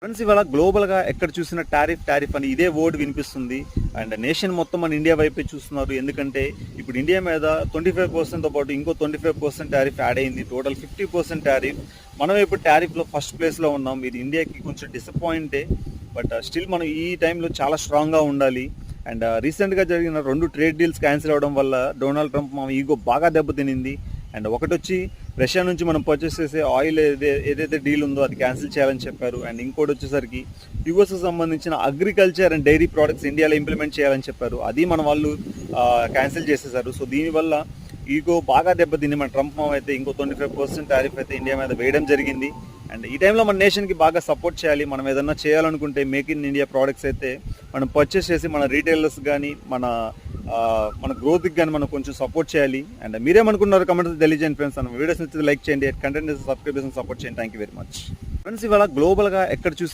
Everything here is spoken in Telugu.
ఫ్రెండ్స్, ఇవాళ గ్లోబల్గా ఎక్కడ చూసిన టారిఫ్ అని ఇదే వర్డ్ వినిపిస్తుంది. అండ్ నేషన్ మొత్తం మన ఇండియా వైపే చూస్తున్నారు. ఎందుకంటే ఇప్పుడు ఇండియా మీద 25%తో పాటు ఇంకో 25% టారిఫ్ యాడ్ అయింది. Total 50% tariff. మనం ఇప్పుడు టారిఫ్లో ఫస్ట్ ప్లేస్లో ఉన్నాం. ఇది ఇండియాకి కొంచెం డిసప్పాయింటే. బట్ స్టిల్ మనం ఈ టైంలో చాలా స్ట్రాంగ్గా ఉండాలి. అండ్ రీసెంట్గా జరిగిన 2 ట్రేడ్ డీల్స్ క్యాన్సిల్ అవ్వడం వల్ల డొనాల్డ్ ట్రంప్ మా ఈగో బాగా దెబ్బతినింది. అండ్ ఒకటి వచ్చి రష్యా నుంచి మనం పర్చేస్ చేసే ఆయిల్ ఏదైతే డీల్ ఉందో అది క్యాన్సిల్ చేయాలని చెప్పారు. అండ్ ఇంకోటి వచ్చేసరికి యుఎస్కి సంబంధించిన అగ్రికల్చర్ అండ్ డైరీ ప్రోడక్ట్స్ ఇండియాలో ఇంప్లిమెంట్ చేయాలని చెప్పారు. అది మన వాళ్ళు క్యాన్సిల్ చేసేసారు. సో దీనివల్ల ఈగో బాగా దెబ్బతింది. మన ట్రంప్ అయితే ఇంకో 25% టారిఫ్ అయితే ఇండియా మీద వేయడం జరిగింది. అండ్ ఈ టైంలో మన నేషన్కి బాగా సపోర్ట్ చేయాలి. మనం ఏదన్నా చేయాలనుకుంటే మేక్ ఇన్ ఇండియా ప్రోడక్ట్స్ అయితే మనం పర్చేస్ చేసి మన రీటైలర్స్ కానీ మన గ్రోత్కి కానీ మనం కొంచెం సపోర్ట్ చేయాలి. అండ్ మీరేమనుకున్నారు కమెంట్స్ తెలియజేయండి ఫ్రెండ్స్. వీడియోస్ నచ్చితే లైక్ చేయండి, కంటెంట్ సబ్స్క్రైబ్ చేసి సపోర్ట్ చేయండి. Thank you very much friends. ఇవాళ గ్లోబల్గా ఎక్కడ చూసి